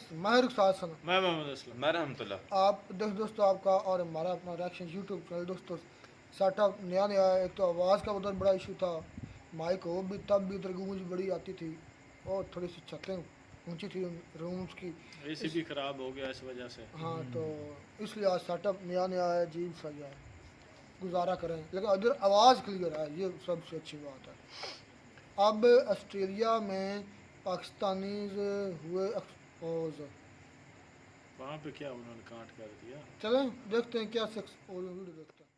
मैं रुखसार सन। मैं मोहम्मद असलम। मैं रहमतुल्लाह। आप दोस्तों आपका और हमारा अपना रिएक्शन यूट्यूब चैनल दोस्तों सेटअप नया नया है। एक तो आवाज़ का उधर बड़ा इशू था, माइक हो भी तब भी उधर गूंज बड़ी आती थी और थोड़ी सी छतें ऊंची थी रूम्स की। एसी भी ख़राब हो गया इस वजह से। हाँ तो इसलिए आज सेटअप नया नया है, अजीब सा गया है, गुजारा करें लेकिन उधर आवाज़ क्लियर है, ये सबसे अच्छी बात है। अब ऑस्ट्रेलिया में पाकिस्तानीज हुए एक्सपोज। वहाँ पे क्या उन्होंने कांट कर दिया। चलें देखते हैं क्या एक्सपोज वीडियो देखते हैं।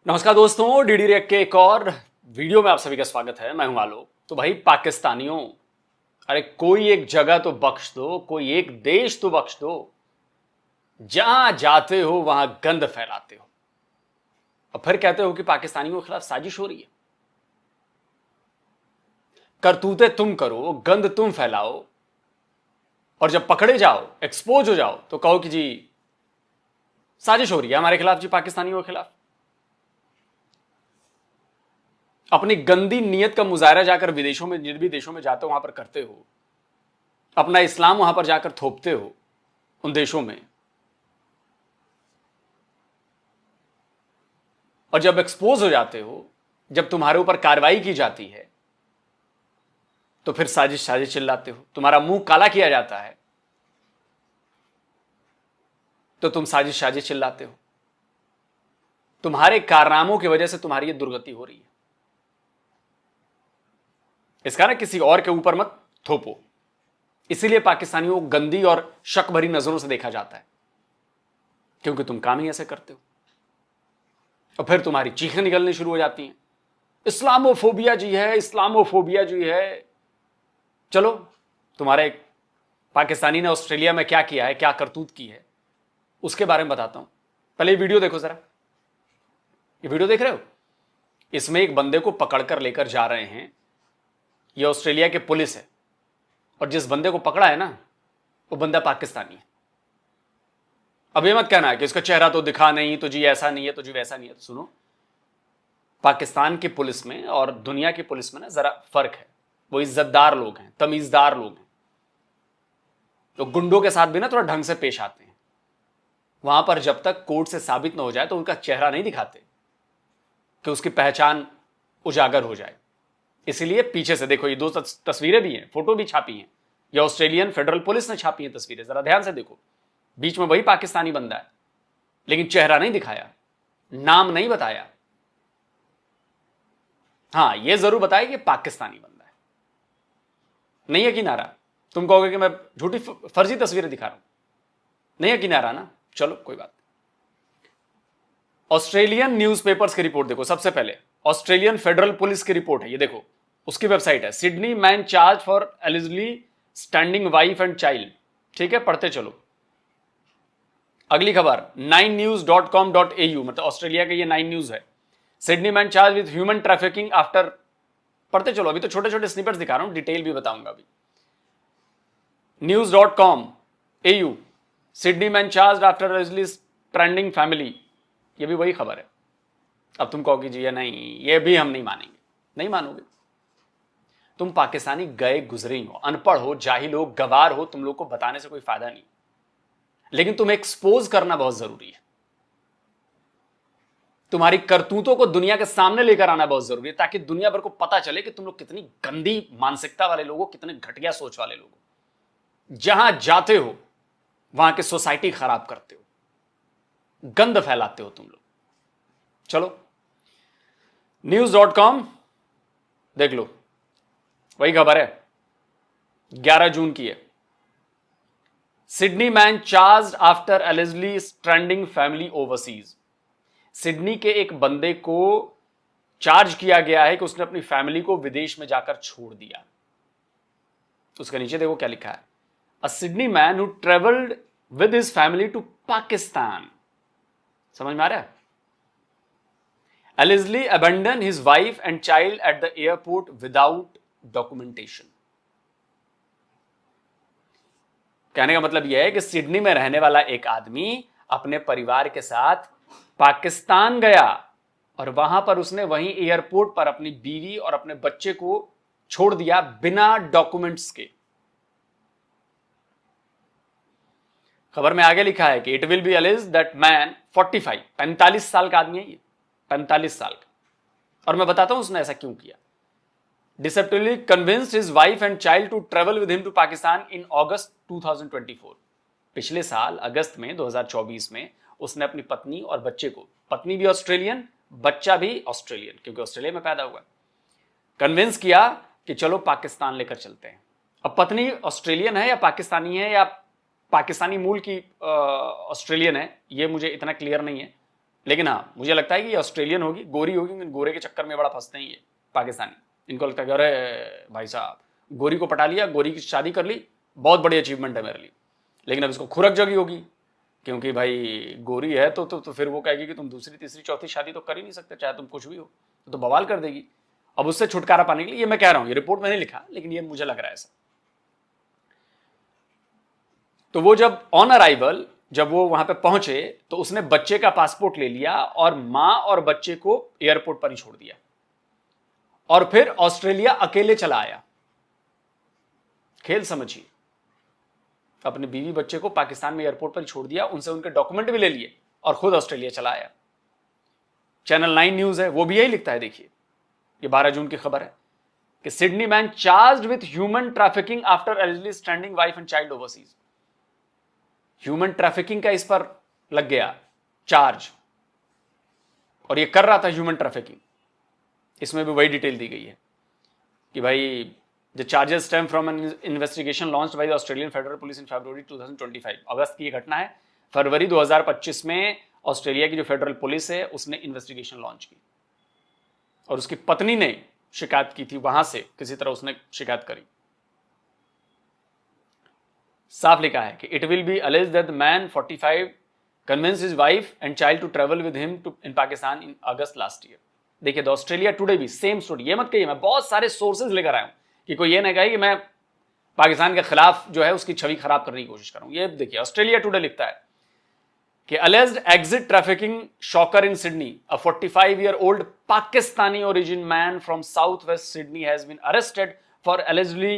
नमस्कार दोस्तों, डीडी रिएक्ट के एक और वीडियो में आप सभी का स्वागत है। मैं हूं आलोक। तो भाई पाकिस्तानियों, अरे कोई एक जगह तो बख्श दो, कोई एक देश तो बख्श दो। जहां जाते हो वहां गंद फैलाते हो और फिर कहते हो कि पाकिस्तानियों के खिलाफ साजिश हो रही है। करतूते तुम करो, गंद तुम फैलाओ और जब पकड़े जाओ, एक्सपोज हो जाओ तो कहो कि जी साजिश हो रही है हमारे खिलाफ, जी पाकिस्तानियों के खिलाफ। अपनी गंदी नीयत का मुजाहरा जाकर विदेशों में, जिन भी देशों में जाते हो वहां पर करते हो, अपना इस्लाम वहां पर जाकर थोपते हो उन देशों में, और जब एक्सपोज हो जाते हो, जब तुम्हारे ऊपर कार्रवाई की जाती है तो फिर साजिश साजिश चिल्लाते हो। तुम्हारा मुंह काला किया जाता है तो तुम साजिश साजिश चिल्लाते हो। तुम्हारे कारनामों की वजह से तुम्हारी ये दुर्गति हो रही है। इसका ना किसी और के ऊपर मत थोपो। इसीलिए पाकिस्तानियों को गंदी और शक भरी नजरों से देखा जाता है, क्योंकि तुम काम ही ऐसे करते हो। और फिर तुम्हारी चीखें निकलनी शुरू हो जाती हैं, इस्लामोफोबिया जी है, इस्लामोफोबिया जी है। चलो, तुम्हारे एक पाकिस्तानी ने ऑस्ट्रेलिया में क्या किया है, क्या करतूत की है, उसके बारे में बताता हूं। पहले ये वीडियो देखो जरा। ये वीडियो देख रहे हो? इसमें एक बंदे को पकड़कर लेकर जा रहे हैं, ये ऑस्ट्रेलिया के पुलिस है, और जिस बंदे को पकड़ा है ना, वो बंदा पाकिस्तानी है। अब ये मत कहना है कि इसका चेहरा तो दिखा नहीं, तो जी ऐसा नहीं है, तो जी वैसा नहीं है। तो सुनो, पाकिस्तान की पुलिस में और दुनिया की पुलिस में ना जरा फर्क है। वो इज्जतदार लोग हैं, तमीजदार लोग हैं, तो गुंडों के साथ भी ना थोड़ा ढंग से पेश आते हैं। वहां पर जब तक कोर्ट से साबित ना हो जाए तो उनका चेहरा नहीं दिखाते कि उसकी पहचान उजागर हो जाए। इसीलिए पीछे से देखो, ये दो तस्वीरें भी हैं, फोटो भी छापी हैं। ये ऑस्ट्रेलियन फेडरल पुलिस ने छापी हैं तस्वीरें, जरा ध्यान से देखो। बीच में वही पाकिस्तानी बंदा है, लेकिन चेहरा नहीं दिखाया, नाम नहीं बताया। हाँ, ये जरूर बताया कि पाकिस्तानी बंदा है। नहीं है किनारा। तुम कहोगे कि मैं झूठी फर्जी तस्वीरें दिखा रहा हूं। नहीं है किनारा ना, चलो कोई बात। ऑस्ट्रेलियन न्यूज़पेपर्स की रिपोर्ट देखो। सबसे पहले ऑस्ट्रेलियन फेडरल पुलिस की रिपोर्ट है, ये देखो, उसकी वेबसाइट है। Sydney man charge for eligibly standing wife and child. ठीक है, पढ़ते चलो। अगली खबर 9news.com.au, मतलब ऑस्ट्रेलिया का ये 9 न्यूज है। Sydney man charge with human trafficking after. पढ़ते चलो, अभी तो छोटे छोटे स्निपेट्स दिखा रहा हूं, डिटेल भी बताऊंगा अभी। news.com.au, Sydney man charge after eligibly standing family. ये भी वही खबर है। अब तुम कहोगे जी ये नहीं, ये भी हम नहीं मानेंगे। नहीं मानोगे? तुम पाकिस्तानी गए गुजरे हो, अनपढ़ हो, जाहिल हो, गवार हो, तुम लोग को बताने से कोई फायदा नहीं, लेकिन तुम्हें एक्सपोज करना बहुत जरूरी है। तुम्हारी करतूतों को दुनिया के सामने लेकर आना बहुत जरूरी है, ताकि दुनिया भर को पता चले कि तुम लोग कितनी गंदी मानसिकता वाले लोग हो, कितने घटिया सोच वाले लोग हो। जहां जाते हो वहां की सोसाइटी खराब करते हो, गंद फैलाते हो तुम लोग। चलो, news.com देख लो, वही खबर है, 11 जून की है। Sydney man charge after eligibly stranding family overseas. Sydney के एक बंदे को चार्ज किया गया है कि उसने अपनी फैमिली को विदेश में जाकर छोड़ दिया। उसके नीचे देखो क्या लिखा है, a Sydney man who travelled with his family to Pakistan. समझ में आ रहा है? Allegedly abandoned his wife and child at the airport without documentation. कहने का मतलब यह है कि सिडनी में रहने वाला एक आदमी अपने परिवार के साथ पाकिस्तान गया और वहां पर उसने वहीं एयरपोर्ट पर अपनी बीवी और अपने बच्चे को छोड़ दिया बिना डॉक्यूमेंट्स के। खबर में आगे लिखा है कि it will B allege that man 45 साल का आदमी है ये, 45 साल का, और मैं बताता हूं उसने ऐसा क्यों किया। Deceptively convinced his wife and child to travel with him to Pakistan in August 2024। पिछले साल अगस्त में 2024 में उसने अपनी पत्नी और बच्चे को, पत्नी भी ऑस्ट्रेलियन, बच्चा भी ऑस्ट्रेलियन क्योंकि ऑस्ट्रेलिया में पैदा हुआ, कन्विंस किया कि चलो पाकिस्तान लेकर चलते हैं। अब पत्नी ऑस्ट्रेलियन है या पाकिस्तानी है या पाकिस्तानी मूल की ऑस्ट्रेलियन है, ये मुझे इतना क्लियर नहीं है, लेकिन हाँ मुझे लगता है कि ये ऑस्ट्रेलियन होगी, गोरी होगी, गोरे के चक्कर में बड़ा फंसते हैं ये पाकिस्तानी। इनको लगता है कि अरे भाई साहब गोरी को पटा लिया, गोरी की शादी कर ली, बहुत बड़ी अचीवमेंट है मेरे लिए, लेकिन अब इसको खुरक जगी होगी क्योंकि भाई गोरी है तो फिर वो कहेगी कि तुम दूसरी तीसरी चौथी शादी तो कर ही नहीं सकते, चाहे तुम कुछ भी हो, तो बवाल कर देगी। अब उससे छुटकारा पाने के लिए, ये मैं कह रहा हूं, ये रिपोर्ट मैंने लिखा, लेकिन ये मुझे लग रहा है ऐसा। तो वो जब ऑन अराइवल, जब वो वहां पे पहुंचे तो उसने बच्चे का पासपोर्ट ले लिया और मां और बच्चे को एयरपोर्ट पर ही छोड़ दिया और फिर ऑस्ट्रेलिया अकेले चला आया। खेल समझिए, अपने बीवी बच्चे को पाकिस्तान में एयरपोर्ट पर ही छोड़ दिया, उनसे उनके डॉक्यूमेंट भी ले लिए और खुद ऑस्ट्रेलिया चला आया। चैनल 9 न्यूज है, वो भी यही लिखता है। देखिए ये 12 जून की खबर है कि Sydney man charged with human trafficking after eligibly standing wife and child overseas. Human trafficking का इस पर लग गया चार्ज, और ये कर रहा था ह्यूमन ट्रैफिकिंग। इसमें भी वही डिटेल दी गई है कि भाई the charges stem from an investigation launched by the Australian federal police in February 2025। अगस्त की ये घटना है, फरवरी 2025 में ऑस्ट्रेलिया की जो फेडरल पुलिस है उसने इन्वेस्टिगेशन लॉन्च की और उसकी पत्नी ने शिकायत की थी, वहां से किसी तरह उसने शिकायत करी। साफ लिखा है कि it will be alleged that the man 45 convinced his wife and child to travel with him to in Pakistan in August last year. देखिए द ऑस्ट्रेलिया टुडे भी सेम स्टोरी। ये मत कहिए, मैं बहुत सारे सोर्सेज लेकर आया हूं कि कोई ये ना कहे कि मैं पाकिस्तान के खिलाफ जो है उसकी छवि खराब करने की कोशिश कर रहा हूं। ये देखिए ऑस्ट्रेलिया टुडे लिखता है कि alleged exit trafficking shocker in Sydney, a 45-year-old Pakistani origin man from southwest Sydney has been arrested for allegedly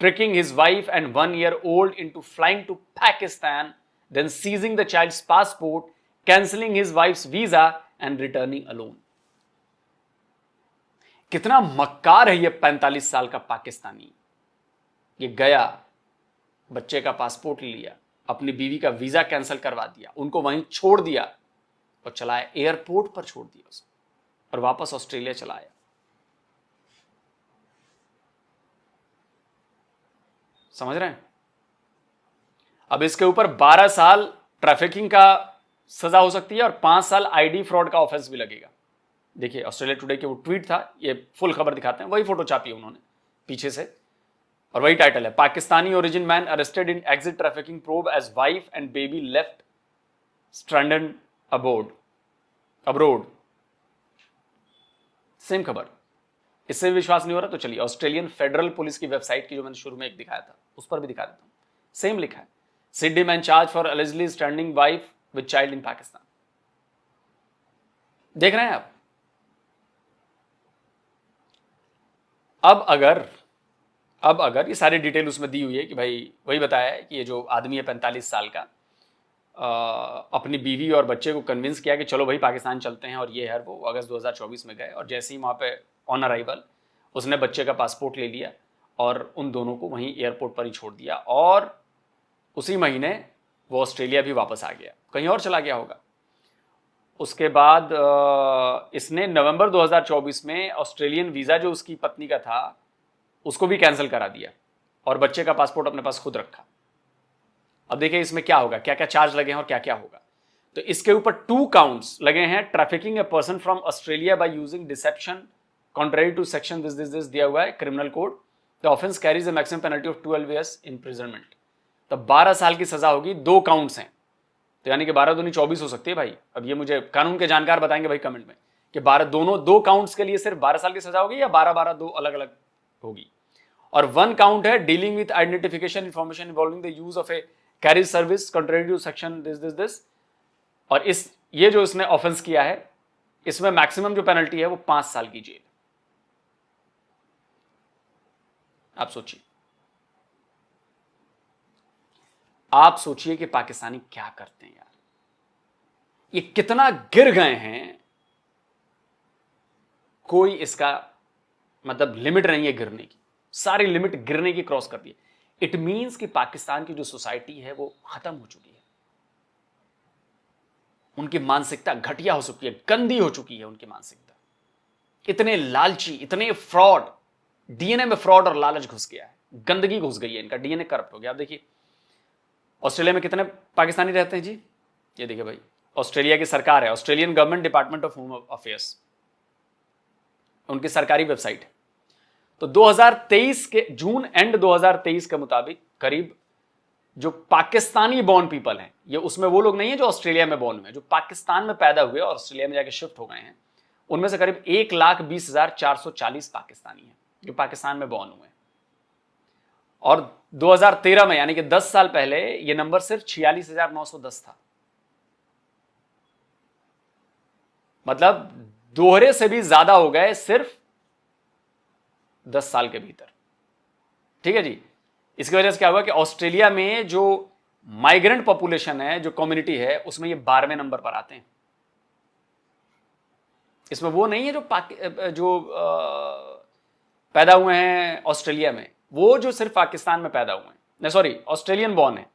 tricking his wife and 1-year-old into flying to Pakistan, then seizing the child's passport, cancelling his wife's visa and returning alone. कितना मक्कार है ये 45 साल का पाकिस्तानी। ये गया, बच्चे का पासपोर्ट लिया, अपनी बीवी का वीजा कैंसिल करवा दिया, उनको वहीं छोड़ दिया और चलाया, एयरपोर्ट पर छोड़ दिया उसे और वापस ऑस्ट्रेलिया चलाया। समझ रहे हैं? अब इसके ऊपर 12 साल ट्रैफिकिंग का सजा हो सकती है और 5 साल आईडी फ्रॉड का ऑफेंस भी लगेगा। देखिए ऑस्ट्रेलिया टुडे के वो ट्वीट था, ये फुल खबर दिखाते हैं, वही फोटो छापी है उन्होंने पीछे से और वही टाइटल है, Pakistani origin man arrested in exit trafficking probe as wife and baby left stranded abroad. Same खबर, इससे भी विश्वास नहीं हो रहा तो चलिए ऑस्ट्रेलियन फेडरल पुलिस की वेबसाइट की जो मैंने शुरू में एक दिखाया था उस पर भी दिखा देता हूं। सेम लिखा है, Sydney man charge for eligibly standing wife with child in Pakistan. देख रहे हैं आप? अब अगर ये सारी डिटेल उसमें दी हुई है कि भाई वही बताया है कि ये जो आदमी है 45 साल का, अपनी बीवी और बच्चे को कन्विंस किया कि चलो भाई पाकिस्तान चलते हैं, और ये है वो अगस्त 2024 में गए और जैसे ही वहाँ पे ऑन अराइवल उसने बच्चे का पासपोर्ट ले लिया और उन दोनों को वहीं एयरपोर्ट पर ही छोड़ दिया और उसी महीने वो ऑस्ट्रेलिया भी वापस आ गया, कहीं और चला गया होगा। उसके बाद इसने नवंबर 2024 में ऑस्ट्रेलियन वीज़ा जो उसकी पत्नी का था उसको भी कैंसिल करा दिया और बच्चे का पासपोर्ट अपने पास खुद रखा। अब देखिए इसमें क्या होगा, क्या क्या चार्ज लगे हैं और क्या क्या होगा। तो इसके ऊपर 2 काउंट्स लगे हैं, trafficking a person from Australia by using deception contrary to section this दिया हुआ है criminal code. The offence carries a maximum penalty of 12 years imprisonment. तो 12 साल की सजा होगी, 2 काउंट्स हैं, तो यानी कि 12 दूनी 24 हो सकती है भाई। अब ये मुझे कानून के जानकार बताएंगे भाई कमेंट में कि 2 काउंट्स के लिए सिर्फ 12 साल की सजा होगी या 12 2 अलग अलग होगी। और 1 काउंट है dealing with identification information involving the use of a carriage service contrary to section this. और ये जो इसने ऑफेंस किया है इसमें मैक्सिमम जो पेनल्टी है वो 5 साल की जेल। आप सोचिए। आप सोचिए कि पाकिस्तानी क्या करते हैं यार, ये कितना गिर गए हैं, कोई इसका मतलब लिमिट नहीं है गिरने की, सारी लिमिट गिरने की क्रॉस कर दी। इट मींस कि पाकिस्तान की जो सोसाइटी है वो खत्म हो चुकी है, उनकी मानसिकता घटिया हो चुकी है, गंदी हो चुकी है उनकी मानसिकता। इतने लालची, इतने फ्रॉड, डीएनए में फ्रॉड और लालच घुस गया है, गंदगी घुस गई है, इनका डीएनए करप्ट हो गया। आप देखिए ऑस्ट्रेलिया में कितने पाकिस्तानी रहते हैं जी, ये देखिए भाई, ऑस्ट्रेलिया की सरकार है, Australian government department of home affairs, उनकी सरकारी वेबसाइट है। तो 2023 के जून एंड 2023 के मुताबिक करीब जो पाकिस्तानी बॉर्न पीपल हैं, ये उसमें वो लोग नहीं है जो ऑस्ट्रेलिया में बॉर्न हुए, जो पाकिस्तान में पैदा हुए और ऑस्ट्रेलिया में जाके शिफ्ट हो गए हैं, उनमें से करीब 1,20,440 पाकिस्तानी हैं जो पाकिस्तान में बॉर्न हुए हैं। और 2013 में यानी कि 10 साल पहले ये नंबर सिर्फ 46,910 था। मतलब दोहरे से भी ज्यादा हो गए सिर्फ 10 साल के भीतर। ठीक है जी। इसकी वजह से क्या हुआ कि ऑस्ट्रेलिया में जो माइग्रेंट पॉपुलेशन है, जो कम्युनिटी है, उसमें ये 12वें नंबर पर आते हैं। इसमें वो नहीं है जो पैदा हुए हैं ऑस्ट्रेलिया में, वो जो सिर्फ पाकिस्तान में पैदा हुए हैं, नहीं सॉरी ऑस्ट्रेलियन बॉर्न है।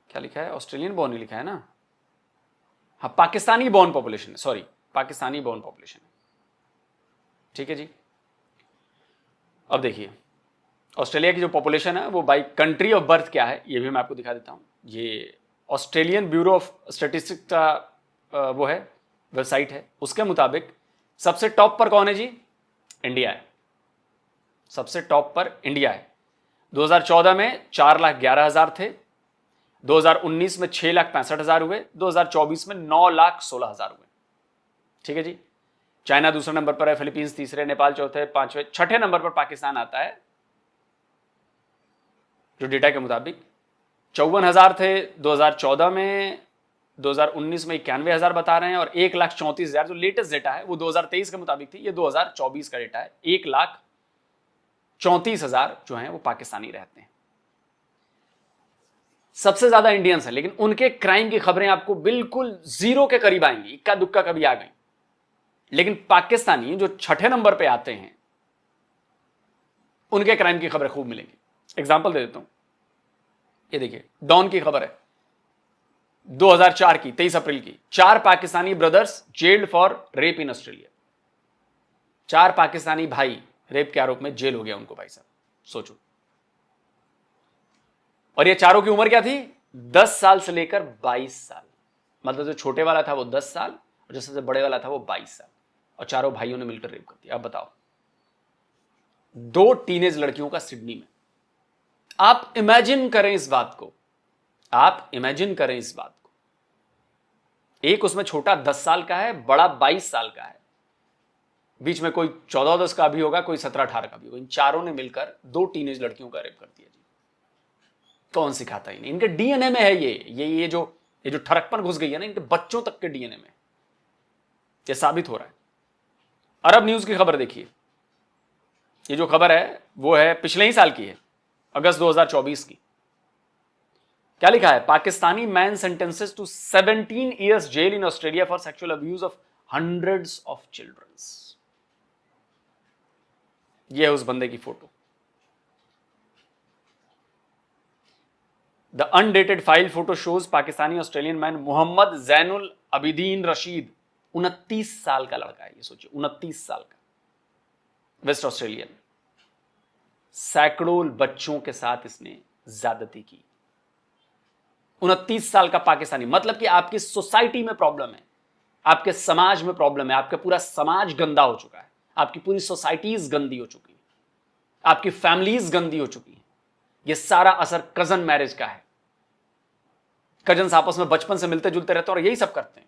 क्या लिखा है? ऑस्ट्रेलियन बॉर्न ही लिखा है ना। हाँ, पाकिस्तानी बॉर्न पॉपुलेशन है, सॉरी पाकिस्तानी बॉर्न पॉपुलेशन है। ठीक है जी। अब देखिए ऑस्ट्रेलिया की जो पॉपुलेशन है वो बाय कंट्री ऑफ बर्थ क्या है, ये भी मैं आपको दिखा देता हूं। ये ऑस्ट्रेलियन ब्यूरो ऑफ स्टैटिस्टिक्स का वो है, वेबसाइट है। उसके मुताबिक सबसे टॉप पर कौन है जी? इंडिया है। सबसे टॉप पर इंडिया है। 2014 में 4,11,000 थे, 2019 में 6,65,000 हुए, 2024 में 9,16,000 हुए। ठीक है जी। चाइना दूसरे नंबर पर है, फिलीपींस तीसरे, नेपाल चौथे, पांचवें, छठे नंबर पर पाकिस्तान आता है जो डेटा के मुताबिक। 54,000 थे 2014 में, 2019 में 91,000 बता रहे हैं, और 1,34,000 जो लेटेस्ट डेटा है वो 2023 के मुताबिक थी, ये 2024 का डेटा है। 1,34,000 जो हैं वो पाकिस्तानी रहते हैं। सबसे ज्यादा इंडियंस हैं, लेकिन उनके क्राइम की खबरें आपको बिल्कुल जीरो के करीब आएंगी, इक्का दुक्का कभी आ गई। लेकिन पाकिस्तानी जो छठे नंबर पे आते हैं उनके क्राइम की खबरें खूब मिलेंगी। एग्जांपल दे देता हूं, ये देखिए डॉन की खबर है 2004 की, 23 अप्रैल की। 4 Pakistani brothers gelled for rape in Australia. 4 Pakistani भाई रेप के आरोप में जेल हो गया उनको, भाई साहब सोचो। और ये चारों की उम्र क्या थी? 10 साल से लेकर 22 साल। मतलब जो छोटे वाला था वो 10 साल और जो सबसे बड़े वाला था वो 22 साल, और चारों भाइयों ने मिलकर रेप कर दिया। अब बताओ, 2 टीनेज लड़कियों का सिडनी में। आप इमेजिन करें इस बात को, आप इमेजिन करें इस बात को। एक उसमें छोटा 10 साल का है, बड़ा 22 साल का है, बीच में कोई 14-10 का भी होगा, कोई 17-18 का भी होगा। इन चारों ने मिलकर 2 टीनेज लड़कियों का रेप कर दिया जी। कौन सिखाता ही नहीं, इनके डीएनए में है ये जो ठरकपन घुस गई है ना, इनके बच्चों तक के डीएनए में ये साबित हो रहा है। अरब न्यूज की खबर देखिए, ये जो खबर है वो है पिछले ही साल की है, अगस्त 2024 की। क्या लिखा है? Pakistani man sentences to 17 years jail in Australia for sexual abuse of hundreds of childrens. ये है उस बंदे की photo. The undated file photo shows Pakistani Australian man Mohammad Zainul Abidin Rashid, 29 साल का लड़का है। ये सोचिए 29 साल का, वेस्ट ऑस्ट्रेलियन। सैकड़ों बच्चों के साथ इसने ज्यादती की। 29 साल का पाकिस्तानी। मतलब कि आपकी सोसाइटी में प्रॉब्लम है, आपके समाज में प्रॉब्लम है, आपका पूरा समाज गंदा हो चुका है, आपकी पूरी सोसाइटीज गंदी हो चुकी है, आपकी फैमिलीज गंदी हो चुकी है। यह सारा असर कजन मैरिज का है। कजन्स आपस में बचपन से मिलते जुलते रहते हैं और यही सब करते हैं।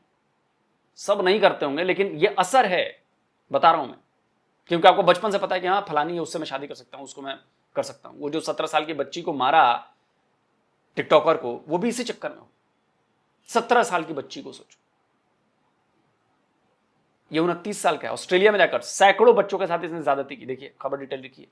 सब नहीं करते होंगे, लेकिन यह असर है, बता रहा हूं मैं, क्योंकि आपको बचपन से पता है कि हाँ फलानी है, उससे मैं शादी कर सकता हूं, उसको मैं कर सकता हूं। वो जो 17 साल की बच्ची को मारा टिकटॉकर को, वो भी इसी चक्कर में हो। 17 साल की बच्ची को सोचो। ये 29 साल का है, ऑस्ट्रेलिया में जाकर सैकड़ों बच्चों के साथ इसने ज्यादती की। देखिए खबर डिटेल लिखिए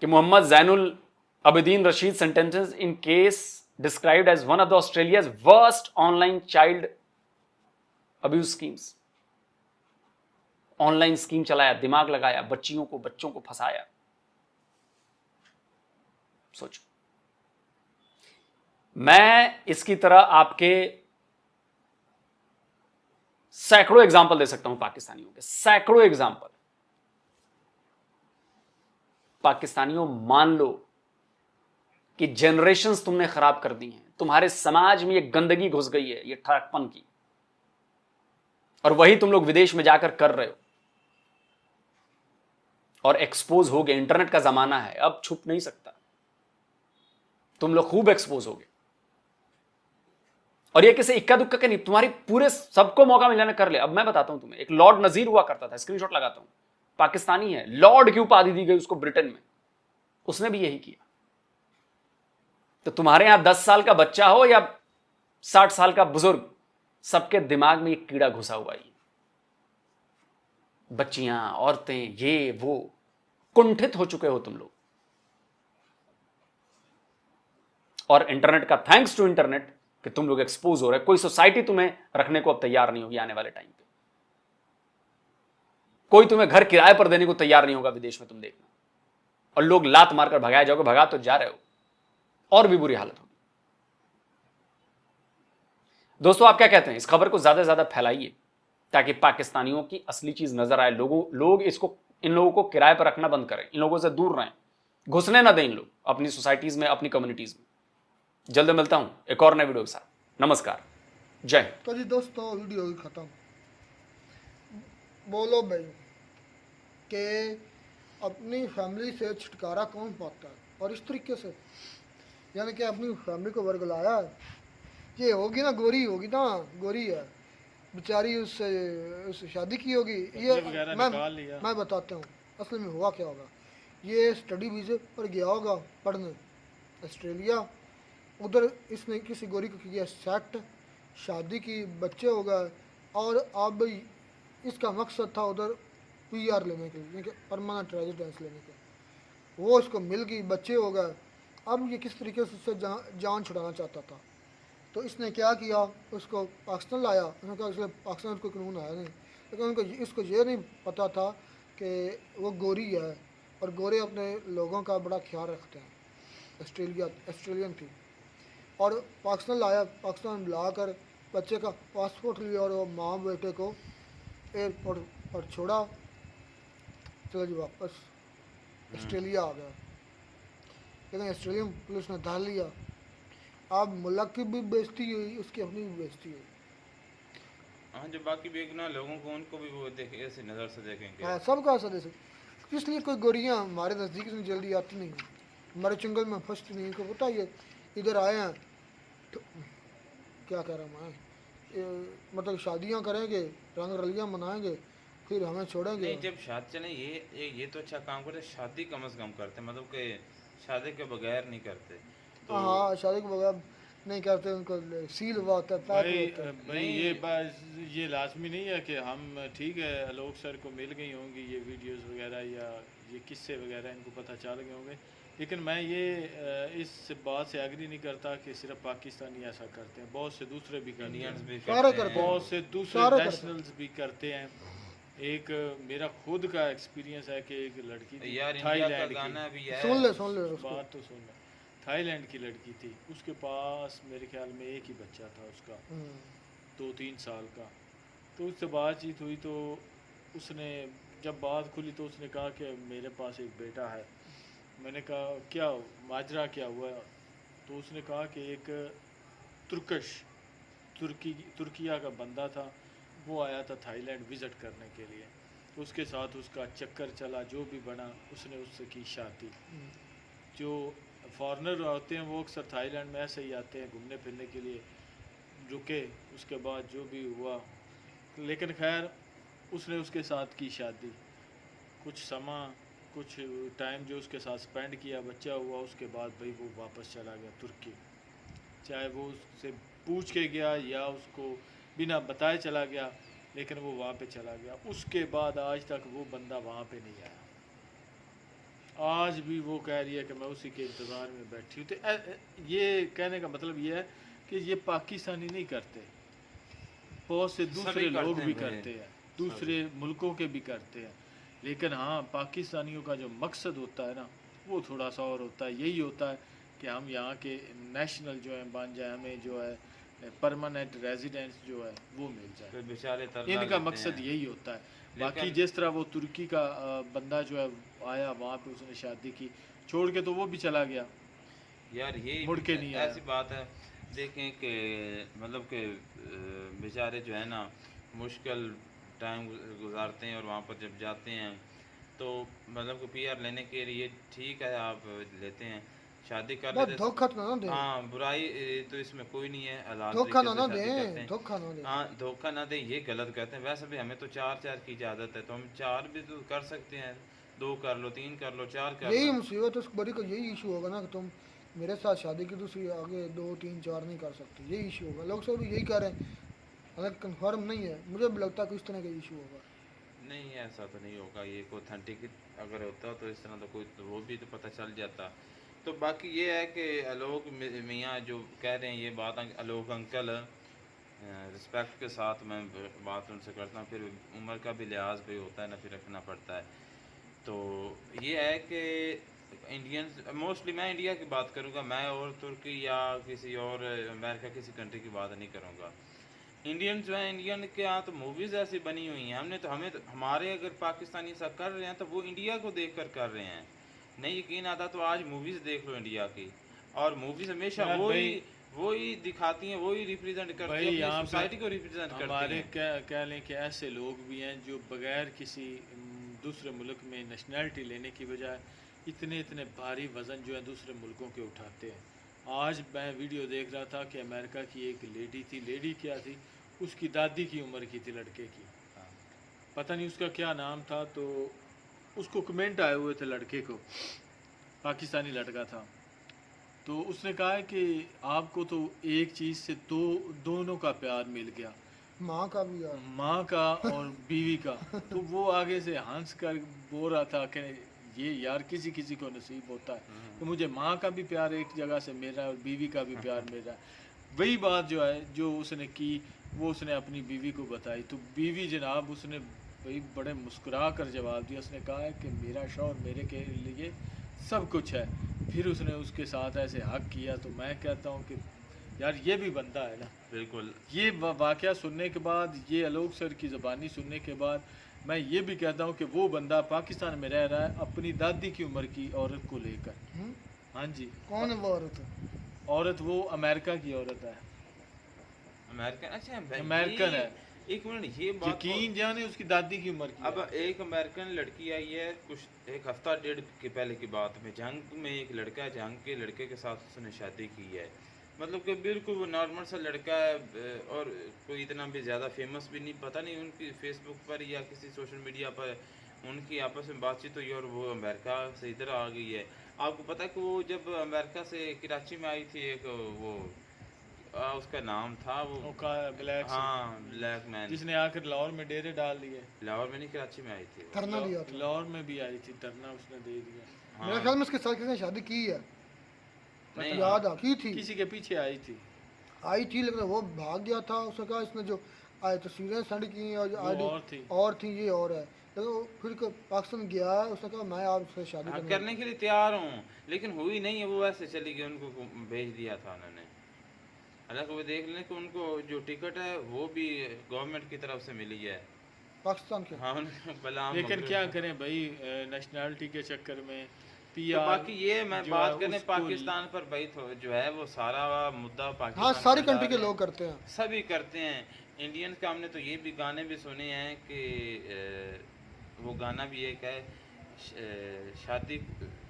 कि Mohammad Zainul Abidin Rashid sentences in case described as one of the Australia's worst online child abuse schemes. Online scheme चलाया, दिमाग लगाया, बच्चों को फंसाया. सोचो, मैं इसकी तरह आपके सैकड़ों एग्जाम्पल दे सकता हूं पाकिस्तानियों के, सैकड़ों एग्जाम्पल. पाकिस्तानियों, मान लो कि जनरेशंस तुमने खराब कर दी हैं, तुम्हारे समाज में ये गंदगी घुस गई है, ये ठगपन की, और वही तुम लोग विदेश में जाकर कर रहे हो और एक्सपोज हो गए. इंटरनेट का जमाना है, अब छुप नहीं सकता, तुम लोग खूब एक्सपोज हो गए. और ये किसी इक्का दुक्का के नहीं, तुम्हारी पूरे सबको मौका मिलने कर ले. अब मैं बताता हूं तुम्हें, एक लॉर्ड नजीर हुआ करता था, स्क्रीनशॉट लगाता हूं, पाकिस्तानी है, लॉर्ड की उपाधि दी गई उसको ब्रिटेन में, उसने भी यही किया. तो तुम्हारे यहां 10 साल का बच्चा हो या 60 साल का बुजुर्ग, सबके दिमाग में एक कीड़ा घुसा हुआ है. बच्चियां, औरतें, ये वो, कुंठित हो चुके हो तुम लोग. और इंटरनेट का, थैंक्स टू इंटरनेट, कि तुम लोग एक्सपोज हो रहे. कोई सोसाइटी तुम्हें रखने को अब तैयार नहीं होगी आने वाले टाइम पे. कोई तुम्हें घर किराए पर देने को तैयार नहीं होगा विदेश में, तुम देखना. और लोग लात मारकर भगाए जाओगे, भगा तो जा रहे हो, और भी बुरी हालत होगी. दोस्तों, आप क्या कहते हैं? इस खबर को ज्यादा से ज्यादा फैलाइए ताकि पाकिस्तानियों की असली चीज नजर आए. लोग इन लोगों को किराए पर रखना बंद करें, इन लोगों से दूर रहें, घुसने ना दें इन लोग अपनी सोसाइटीज में, अपनी कम्युनिटीज में. जल्द मिलता हूं एक और नए वीडियो के साथ. नमस्कार, जय हिंद. तो जी दोस्तों, वीडियो ही खत्म. बोलो भाई कि अपनी फैमिली से छुटकारा कौन पाता है, और इस तरीके से, यानी कि अपनी फैमिली को वर्गलाया. ये होगी ना, गोरी होगी ना, गोरी है बेचारी, उससे शादी की होगी. ये मैं बताता हूँ असल में हुआ क्या होगा. ये स्टडी वीज़े पर गया होगा पढ़ने ऑस्ट्रेलिया. उधर इसने किसी गोरी को किया सेट, शादी की, बच्चे हो गए, और अब इसका मकसद था उधर PR लेने के लिए, परमानेंट रेजिडेंस लेने के. वो इसको मिल गई, बच्चे हो गए. अब ये किस तरीके से उससे जान छुड़ाना चाहता था. तो इसने क्या किया, उसको पाकिस्तान लाया. उसने कहा इसलिए पाकिस्तान को कानून आया नहीं, लेकिन उनको इसको ये नहीं पता था कि वो गोरी है, और गोरे अपने लोगों का बड़ा ख्याल रखते हैं. ऑस्ट्रेलियन थी, और पाकिस्तान लाया. पाकिस्तान लाकर बच्चे का पासपोर्ट लिया, और वो माँ बेटे को एयरपोर्ट पर छोड़ा. चलो जी, वापस ऑस्ट्रेलिया आ गया. लेकिन ऑस्ट्रेलियन पुलिस ने धार लिया. अब मुल्क की भी बेइज्जती हुई, उसकी अपनी भी बेइज्जती हुई. हाँ, जो बाकी बेगुनाह लोगों को, उनको भी वो देखे, ऐसे नज़र से देखेंगे. हाँ, सबका ऐसा देख. इसलिए कोई गोरियाँ हमारे नज़दीक से जल्दी आती नहीं, हमारे जंगल में फंसती नहीं. इनको पता ये इधर आए हैं तो क्या कह रहा मैं, मतलब शादियाँ करेंगे, रंग रलियाँ मनाएंगे, फिर हमें छोड़ेंगे. नहीं, जब शादी चले, ये तो अच्छा काम करते, शादी कम से कम करते, मतलब कि शादी के बगैर नहीं करते. तो हाँ, शादी के बगैर नहीं करते, उनको सील हुआ होता है, पैक होता है. भाई ये बात, ये लाजमी नहीं है कि हम, ठीक है आलोक सर को मिल गई होंगी ये वीडियोस वगैरह या ये किस्से वगैरह, इनको पता चल गए होंगे, लेकिन मैं ये इस बात से एग्री नहीं करता कि सिर्फ पाकिस्तानी ऐसा करते हैं. बहुत से दूसरे भी करते इंडियंस हैं, भी सारे करते करते हैं. बहुत से दूसरे सारे करते नेशनल्स भी करते हैं. एक मेरा खुद का एक्सपीरियंस है कि एक लड़की थी यार, इंडिया का थाईलैंड की, गाना भी है. सुन ले उसको. बात तो सुन ले. थाईलैंड की लड़की थी, उसके पास मेरे ख्याल में एक ही बच्चा था उसका, 2-3 साल का. तो उससे बातचीत हुई, तो उसने जब बात खुली तो उसने कहा कि मेरे पास एक बेटा है. मैंने कहा क्या माजरा क्या हुआ. तो उसने कहा कि एक तुर्किया का बंदा था, वो आया था थाईलैंड विज़िट करने के लिए. तो उसके साथ उसका चक्कर चला, जो भी बना, उसने उससे की शादी. जो फॉरेनर होते हैं वो अक्सर थाईलैंड में ऐसे ही आते हैं घूमने फिरने के लिए, रुके, उसके बाद जो भी हुआ, लेकिन खैर उसने उसके साथ की शादी. कुछ टाइम जो उसके साथ स्पेंड किया, बच्चा हुआ, उसके बाद भाई वो वापस चला गया तुर्की. चाहे वो उससे पूछ के गया या उसको बिना बताए चला गया, लेकिन वो वहाँ पे चला गया. उसके बाद आज तक वो बंदा वहाँ पे नहीं आया. आज भी वो कह रही है कि मैं उसी के इंतज़ार में बैठी हूँ। तो ये कहने का मतलब ये है कि ये पाकिस्तानी नहीं करते, बहुत से दूसरे लोग भी करते हैं, दूसरे मुल्कों के भी करते हैं। लेकिन हाँ, पाकिस्तानियों का जो मकसद होता है ना, वो थोड़ा सा और होता है। यही होता है कि हम यहाँ के नेशनल जो है बन जाए, हमें जो है परमानेंट रेजिडेंस जो है वो मिल जाए। फिर बेचारे इनका मकसद यही होता है। बाकी जिस तरह वो तुर्की का बंदा जो है आया, वहाँ पे उसने शादी की, छोड़ के तो वो भी चला गया यार। ये मुड़ के नहीं आया। ऐसी बात है, देखें कि मतलब कि बेचारे जो है ना मुश्किल टाइम गुजारते हैं, और वहाँ पर जब जाते हैं तो मतलब कि पीआर लेने के लिए ठीक है आप लेते हैं, शादी कर लेते हैं। धोखा तो ना दे, हाँ, बुराई तो इसमें कोई नहीं है, हालात धोखा तरीके ना से दे, शादी करते हैं। धोखा ना दे। हाँ, धोखा ना दे, ये गलत कहते हैं। वैसे भी हमें तो 4 की इजाज़त है, तो हम 4 भी तो कर सकते हैं, 2 कर लो, 3 कर लो, 4 कर यही लो। मुसीबत उस बड़ी को यही इशू होगा ना कि तुम मेरे साथ शादी की, दूसरी आगे 2 3 4 नहीं कर सकते, यही इशू होगा। लोग सब भी यही कह रहे हैं, हालांकि कन्फर्म नहीं है, मुझे भी लगता है कि इस तरह का इशू होगा। नहीं, ऐसा तो नहीं होगा, ये कोई ऑथेंटिक अगर होता तो इस तरह तो कोई तो वो भी तो पता चल जाता। तो बाकी ये है कि आलोक मियाँ जो कह रहे हैं ये बात, आलोक अंकल रिस्पेक्ट के साथ मैं बात उनसे करता हूँ, फिर उम्र का भी लिहाज भी होता है ना, फिर रखना पड़ता है। तो ये है कि इंडियंस मोस्टली, मैं इंडिया की बात करूँगा, मैं और तुर्की या किसी और अमेरिका किसी कंट्री की बात नहीं करूँगा। इंडियन जो है, इंडियन के यहाँ तो मूवीज़ ऐसी बनी हुई हैं, हमें तो हमारे अगर पाकिस्तानी ऐसा कर रहे हैं तो वो इंडिया को देख कर कर रहे हैं। नहीं यकीन आता तो आज मूवीज़ देख लो इंडिया की, और मूवीज़ हमेशा यार वही दिखाती हैं, वही रिप्रेजेंट करती हैं, अपनी सोसाइटी को रिप्रेजेंट करती हमारे हैं। कह लें कि ऐसे लोग भी हैं जो बगैर किसी दूसरे मुल्क में नेशनैलिटी लेने की बजाय इतने इतने भारी वज़न जो है दूसरे मुल्कों के उठाते हैं। आज मैं वीडियो देख रहा था कि अमेरिका की एक लेडी थी, लेडी क्या थी, उसकी दादी की उम्र की थी लड़के की, पता नहीं उसका क्या नाम था, तो उसको कमेंट आए हुए थे लड़के को, पाकिस्तानी लड़का था, तो उसने कहा है कि आपको तो एक चीज़ से दोनों का प्यार मिल गया, माँ का भी यार, माँ का और बीवी का। तो वो आगे से हंस कर बोल रहा था कि ये यार किसी किसी को नसीब होता है तो मुझे माँ का भी प्यार एक जगह से मिल रहा है और बीवी का भी प्यार मिल रहा है। वही बात जो है जो उसने की वो उसने अपनी बीवी को बताई, तो बीवी जनाब उसने भाई बड़े मुस्कुरा कर जवाब दिया, उसने कहा है कि मेरा शौहर मेरे के लिए सब कुछ है। फिर उसने उसके साथ ऐसे हक किया, तो मैं कहता हूँ कि यार ये भी बंदा है ना। बिल्कुल। ये वाक़या सुनने के बाद, ये आलोक सर की ज़बानी सुनने के बाद मैं ये भी कहता हूँ कि वो बंदा पाकिस्तान में रह रहा है अपनी दादी की उम्र की औरत को लेकर। हाँ जी। कौन है वो औरत? औरत वो अमेरिका की औरत है, अमेरिकन? अच्छा, अमेरिकन है। एक मिनट, ये बात यकीन जाने उसकी दादी की उम्र की अब एक अमेरिकन लड़की आई है कुछ एक हफ्ता डेढ़ के पहले की बात में, जंग में एक लड़का है, जंग के लड़के के साथ उसने शादी की है, मतलब कि बिल्कुल वो नॉर्मल सा लड़का है, और कोई इतना भी ज़्यादा फेमस भी नहीं, पता नहीं उनकी फेसबुक पर या किसी सोशल मीडिया पर उनकी आपस में बातचीत हुई और वो अमेरिका से इधर आ गई है। आपको पता है कि वो जब अमेरिका से कराची में आई थी, एक वो उसका नाम था वो ब्लैक, हाँ ब्लैक मैन, जिसने आकर लाहौर में डेरे डाल दिए। लाहौर में नहीं, कराची में आई थी, धरना दिया था। लाहौर में भी आई थी, धरना उसने दे दिया। मेरे ख्याल में उसके साथ किसी ने शादी की है, नहीं याद आ की थी, किसी के पीछे आई थी लेकिन वो भाग गया था। उसने कहा इसने जो आए तस्वीरें सेंड की हैं और थी ये और है, लेकिन फिर पाकिस्तान गया है, उसने कहा मैं आपसे शादी करने के लिए तैयार हूँ, लेकिन हुई नहीं है, वो ऐसे चली गई, उनको भेज दिया था उन्होंने। हालांकि वो देख लें कि उनको जो टिकट है वो भी गवर्नमेंट की तरफ से मिली है पाकिस्तान के। हाँ, लेकिन क्या करें भाई, नेशनैलिटी के चक्कर में तो बाकी ये मैं बात करने पाकिस्तान पर भाई जो है वो सारा मुद्दा पाकिस्तान, हाँ सारी कंट्री के लोग करते हैं, सभी करते हैं। इंडियन का हमने तो ये भी गाने भी सुने हैं कि वो गाना भी एक है, शादी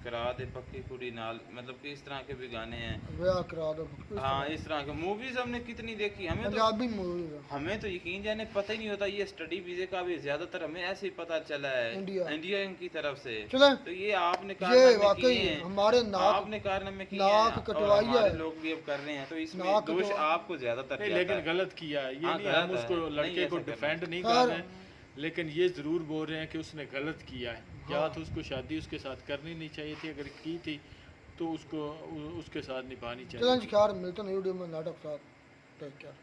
करा दे पक्की कुड़ी नाल, मतलब कि इस तरह के भी गाने हैं, ब्याह करा दो। हाँ इस तरह के मूवीज हमने कितनी देखी, पंजाबी मूवीज हमें तो यकीन जाने पता ही नहीं होता। ये स्टडी वीजे का भी ज्यादातर हमें ऐसे ही पता चला है इंडिया की तरफ से। तो ये आपने हमारे आपने कारनामे किए हैं, हमारे लोग भी अब कर रहे हैं, तो इसमें दोष आपको ज्यादातर, लेकिन गलत किया है। ये नहीं हम उसको लड़के को डिफेंड नहीं कर रहे हैं, लेकिन ये जरूर बोल रहे हैं कि उसने गलत किया है। या तो उसको शादी उसके साथ करनी नहीं चाहिए थी, अगर की थी तो उसको उसके साथ निभानी चाहिए। चलें खैर मिलते हैं वीडियो में, नाटक साथ टेक केयर।